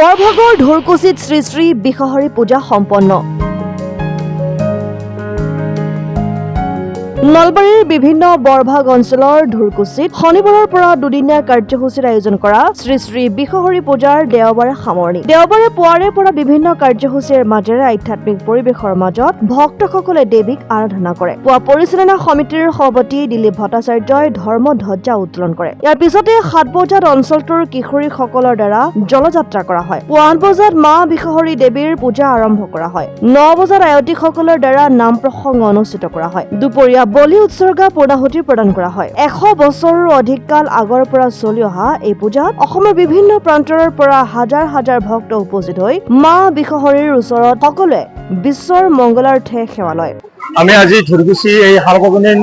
বৰভাগৰ ঢোৰকুচিত শ্ৰী শ্ৰী বিশ্বহৰি পূজা সম্পন্ন। নলবাৰীৰ বিভিন্ন বৰভাগ অঞ্চলৰ ঢোৰকুচিত শনিবাৰৰ পৰা দুদিনীয়া কাৰ্যসূচীৰ আয়োজন কৰা শ্ৰী শ্ৰী বিশ্বহৰি পূজাৰ দেওবাৰে সামৰণি। দেওবাৰে পুৱাৰে পৰা বিভিন্ন কাৰ্যসূচীৰ মাজেৰে আধ্যাত্মিক পৰিৱেশৰ মাজত ভক্তসকলে দেৱীক আৰাধনা কৰে। পুৱা পৰিচালনা সমিতিৰ সভাপতি দিলীপ ভট্টাচাৰ্যই ধৰ্ম ধ্বজা উত্তোলন কৰে। ইয়াৰ পিছতে 7 বজাত অঞ্চলটোৰ কিশোৰীসকলৰ দ্বাৰা জলযাত্ৰা কৰা হয়। পুৱা 8 বজাত মা বিশ্বহৰি দেৱীৰ পূজা আৰম্ভ কৰা হয়। 9 বজাত আয়তীসকলৰ দ্বাৰা নাম প্ৰসংগ অনুষ্ঠিত কৰা হয়। দুপৰীয়া বলি উৎসৰ্গা পূৰ্ণাহুতি প্ৰদান কৰা হয়। 100 বছৰৰো অধিক কাল আগৰ পৰা চলি অহা এই পূজাত অসমৰ বিভিন্ন প্ৰান্তৰ পৰা হাজাৰ হাজাৰ ভক্ত উপস্থিত হৈ মা বিশ্বহৰিৰ ওচৰত সকলোৱে বিশ্বৰ মংগলাৰ্থে সেৱা লয়। আমি আজি ঢোৰকুচি এই সাৰ্বজনীন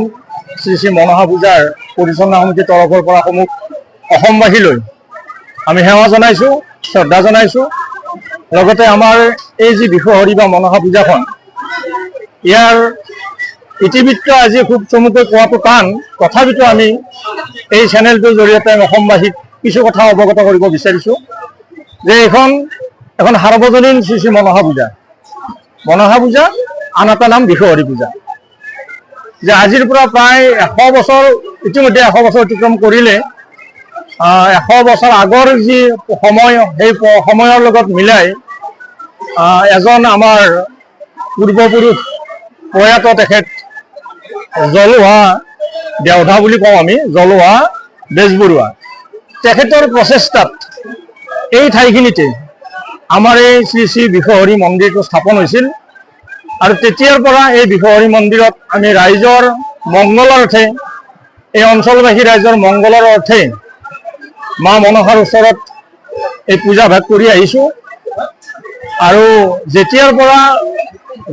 শ্ৰী শ্ৰী মনসা পূজাৰ পৰিচালনা সমিতিৰ তৰফৰ পৰা সমূহ অসমবাসীলৈ আমি সেৱা জনাইছো, শ্ৰদ্ধা জনাইছো। লগতে আমাৰ এই যি বিশ্বহৰি বা মনসা পূজাখন, ইয়াৰ ইতিবৃত্ত আজি খুব চমুকৈ কোৱাটো টান, তথাপিতো আমি এই চেনেলটোৰ জৰিয়তে অসমবাসীক কিছু কথা অৱগত কৰিব বিচাৰিছো যে এখন সাৰ্বজনীন শ্ৰী শ্ৰী মনসা পূজা। মনসা পূজা আন এটা নাম বিশ্বহৰি পূজা। যে আজিৰ পৰা প্ৰায় 100 বছৰ ইতিমধ্যে 100 বছৰ অতিক্ৰম কৰিলে 100 বছৰ আগৰ যি সময়, সেই সময়ৰ লগত মিলাই এজন আমাৰ পূৰ্বপুৰুষ প্ৰয়াত তেখেত জলোহা দেওধা বুলি কওঁ আমি, জলোহা বেজবৰুৱা, তেখেতৰ প্ৰচেষ্টাত এই ঠাইখিনিতে আমাৰ এই শ্ৰী শ্ৰী বিশ্বহৰি মন্দিৰটো স্থাপন হৈছিল। আৰু তেতিয়াৰ পৰা এই বিশ্বহৰি মন্দিৰত আমি ৰাইজৰ মংগলাৰ্থে, এই অঞ্চলবাসী ৰাইজৰ মংগলৰ অৰ্থে মা মনসাৰ ওচৰত এই পূজা ভাগ কৰি আহিছোঁ। আৰু যেতিয়াৰ পৰা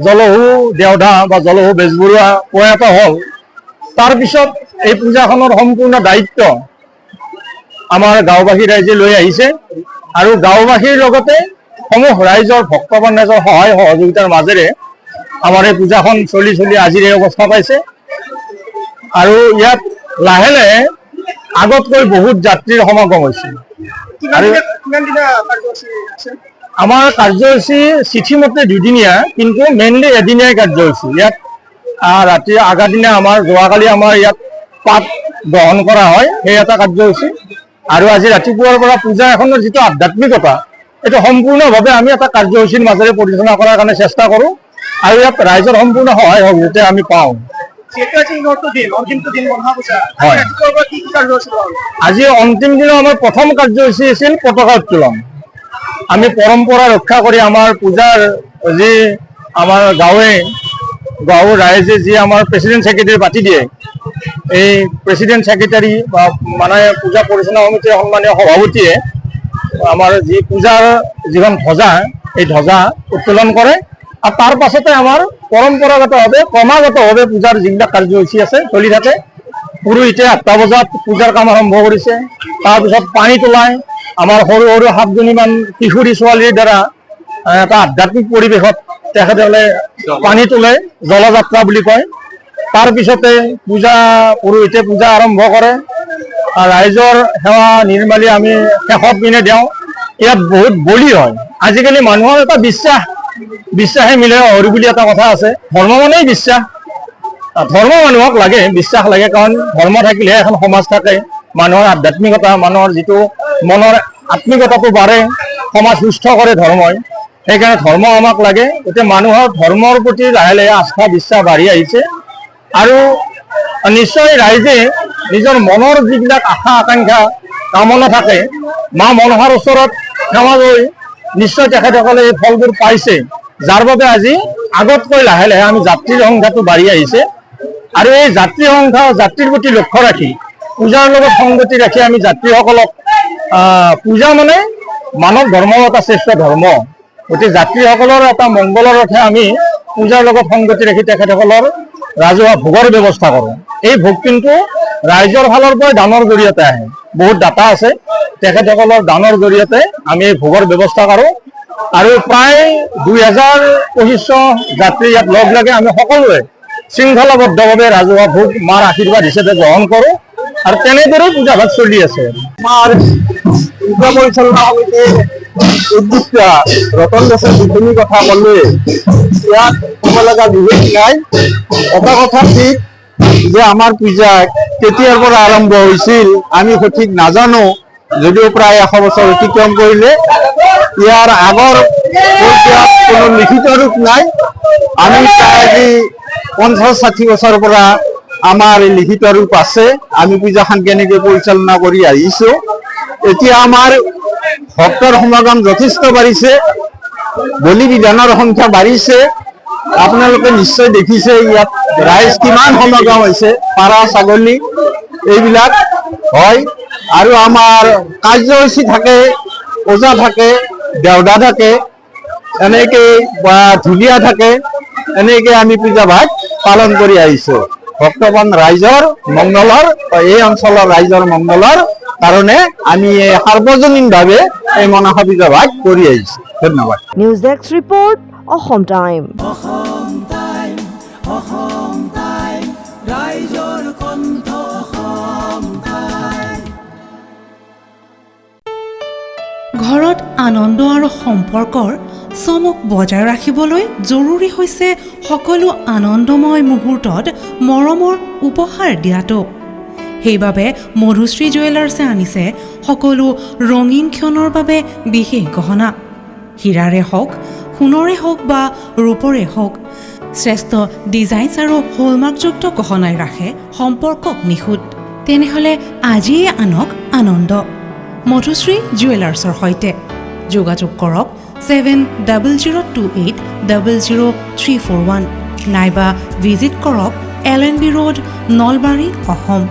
জলহু দেওধা বা জলহু বেজবৰুৱা প্ৰয়াত হ'ল, তাৰপিছত এই পূজাখনৰ সম্পূৰ্ণ দায়িত্ব আমাৰ গাঁওবাসী ৰাইজে লৈ আহিছে। আৰু গাঁওবাসীৰ লগতে সমূহ ৰাইজৰ ভক্তবান ৰাইজৰ সহায় সহযোগিতাৰ মাজেৰে আমাৰ এই পূজাখন চলি আজিৰ এই অৱস্থা পাইছে। আৰু ইয়াত লাহে লাহে আগতকৈ বহুত যাত্ৰীৰ সমাগম হৈছে। আমাৰ কাৰ্যসূচী চিঠিমতে দুদিনীয়া, কিন্তু মেইনলি এদিনীয়াই কাৰ্যসূচী। ইয়াত ৰাতি আগা দিনা যোৱাকালি আমাৰ ইয়াত পাঠ গ্ৰহণ কৰা হয়, সেই এটা কাৰ্যসূচী। আৰু আজি ৰাতিপুৱাৰ পৰা পূজা এখনৰ যিটো আধ্যাত্মিকতা, এইটো সম্পূৰ্ণভাৱে আমি এটা কাৰ্যসূচীৰ মাজেৰে পৰিচালনা কৰাৰ কাৰণে চেষ্টা কৰোঁ। আৰু ইয়াত ৰাইজৰ সম্পূৰ্ণ সহায় সহযোগিতা আমি পাওঁ। আজি অন্তিম দিনৰ আমাৰ প্ৰথম কাৰ্যসূচী আছিল পতাকা উত্তোলন। আমি পৰম্পৰা ৰক্ষা কৰি আমাৰ পূজাৰ যি আমাৰ গাঁৱৰ ৰাইজে যি আমাৰ প্ৰেচিডেণ্ট ছেক্ৰেটাৰী পাতি দিয়ে, এই প্ৰেচিডেণ্ট ছেক্ৰেটাৰী বা মানে পূজা পৰিচালনা সমিতিৰ সন্মানীয় সভাপতিয়ে আমাৰ যি পূজাৰ যিখন ধ্বজা, এই ধ্বজা উত্তোলন কৰে। আৰু তাৰ পাছতে আমাৰ পৰম্পৰাগতভাৱে ক্ৰমাগতভাৱে পূজাৰ যিবিলাক কাৰ্যসূচী আছে চলি থাকে। পুৰোহিতে 8টা বজাত পূজাৰ কাম আৰম্ভ কৰিছে। তাৰপিছত পানী তোলাই আমাৰ সৰু সৰু 7জনীমান কিশোৰী ছোৱালীৰ দ্বাৰা এটা আধ্যাত্মিক পৰিৱেশত তেখেতসকলে পানী তোলে, জলযাত্ৰা বুলি কয়। তাৰপিছতে পুৰোহিতে পূজা আৰম্ভ কৰে। ৰাইজৰ সেৱা নিৰ্মালি আমি শেষত পিনে দিওঁ। ইয়াত বহুত বলি হয়। আজিকালি মানুহৰ এটা বিশ্বাসে মিলে হৰি বুলি এটা কথা আছে। ধৰ্ম মানেই বিশ্বাস। ধৰ্ম মানুহক লাগে, বিশ্বাস লাগে, কাৰণ ধৰ্ম থাকিলেহে এখন সমাজ থাকে। মানুহৰ আধ্যাত্মিকতা, মানুহৰ যিটো মনৰ আত্মিকতাটো বাঢ়ে, সমাজ সুস্থ কৰে ধৰ্মই। সেইকাৰণে ধৰ্ম আমাক লাগে। গতিকে মানুহৰ ধৰ্মৰ প্ৰতি লাহে লাহে আস্থা বিশ্বাস বাঢ়ি আহিছে। আৰু নিশ্চয় ৰাইজে নিজৰ মনৰ যিবিলাক আশা আকাংক্ষা কামনা থাকে, মা মনসাৰ ওচৰত সেৱা লৈ নিশ্চয় তেখেতসকলে এই ফলবোৰ পাইছে। যাৰ বাবে আজি আগতকৈ লাহে লাহে আমি যাত্ৰীৰ সংখ্যাটো বাঢ়ি আহিছে। আৰু এই যাত্ৰীৰ প্ৰতি লক্ষ্য ৰাখি, পূজাৰ লগত সংগতি ৰাখি আমি যাত্ৰীসকলক পূজা মানে মানৱ ধৰ্মৰ এটা শ্ৰেষ্ঠ ধৰ্ম। গতিকে যাত্ৰীসকলৰ এটা মংগলৰ অৰ্থে আমি পূজাৰ লগত সংগতি ৰাখি তেখেতসকলৰ ৰাজহুৱা ভোগৰ ব্যৱস্থা কৰোঁ। এই ভোগ কিন্তু ৰাইজৰ ফালৰ পৰা দানৰ জৰিয়তে আহে। বহুত দাতা আছে, তেখেতসকলৰ দানৰ জৰিয়তে আমি এই ভোগৰ ব্যৱস্থা কৰোঁ। আৰু প্ৰায় 2500 যাত্ৰী ইয়াত লগ লাগে। আমি সকলোৱে শৃংখলাবদ্ধভাৱে ৰাজহুৱা ভোগ মাৰ আশীৰ্বাদ হিচাপে গ্ৰহণ কৰোঁ। আৰু তেনেদৰে পূজা ভাগ চলি আছে। পূজা পৰিচালনা সমিতিৰ উদ্যোক্তা ৰতন দাসে যিখিনি কথা ক'লে ইয়াত ক'ব লগা বিশেষ নাই। এটা কথা ঠিক যে আমাৰ পূজা কেতিয়াৰ পৰা আৰম্ভ হৈছিল আমি সঠিক নাজানো, যদিও প্ৰায় 100 বছৰ অতিক্ৰম কৰিলে। ইয়াৰ আগৰ পৰ্যায়ত কোনো লিখিত ৰূপ নাই। আমি প্ৰায় আজি 50-60 বছৰৰ পৰা আমাৰ লিখিত ৰূপ আছে। আমি পূজাখন কেনেকৈ পৰিচালনা কৰি আহিছো। এতিয়া আমাৰ ভক্তৰ সমাগম যথেষ্ট বাঢ়িছে, বলি বিধানৰ সংখ্যা বাঢ়িছে। আপোনালোকে নিশ্চয় দেখিছে ইয়াত ৰাইজ কিমান সমাগম হৈছে, পাৰা ছাগলী এইবিলাক হয়। আৰু আমাৰ কাৰ্যসূচী থাকে, ওজা থাকে, দেওদা থাকে, এনেকৈ বা ঢুলীয়া থাকে, এনেকৈ আমি পূজা ভাগ পালন কৰি আহিছো। ভক্তবান ৰাইজৰ মংগলৰ বা এই অঞ্চলৰ ৰাইজৰ মংগলৰ কাৰণে আমি সাৰ্বজনীনভাৱে এই মনসা পূজা ভাগ কৰি আহিছো। ধন্যবাদ। News desk report, Assam time. ৰাইজৰ কণ্ঠ অসম টাইম। ঘৰত আনন্দ আৰু সম্পৰ্কৰ চমক বজাই ৰাখিবলৈ জৰুৰী হৈছে সকলো আনন্দময় মুহূৰ্তত মৰমৰ উপহাৰ দিয়াটো। সেইবাবে মধুশ্ৰী জুৱেলাৰ্ছে আনিছে সকলো ৰঙীন ক্ষণৰ বাবে বিশেষ গহনা। হীৰাৰে হওক, সোণৰে হওক বা ৰূপৰে হওক, শ্ৰেষ্ঠ ডিজাইনছ আৰু হলমাৰ্কযুক্ত গহনাই ৰাখে সম্পৰ্কক নিখুঁত। তেনেহ'লে আজিয়ে আনক আনন্দ মধুশ্ৰী জুৱেলাৰ্ছৰ সৈতে। যোগাযোগ কৰক 7002800341 নাইবা ভিজিট কৰক LNB ৰোড, নলবাৰী, অসম।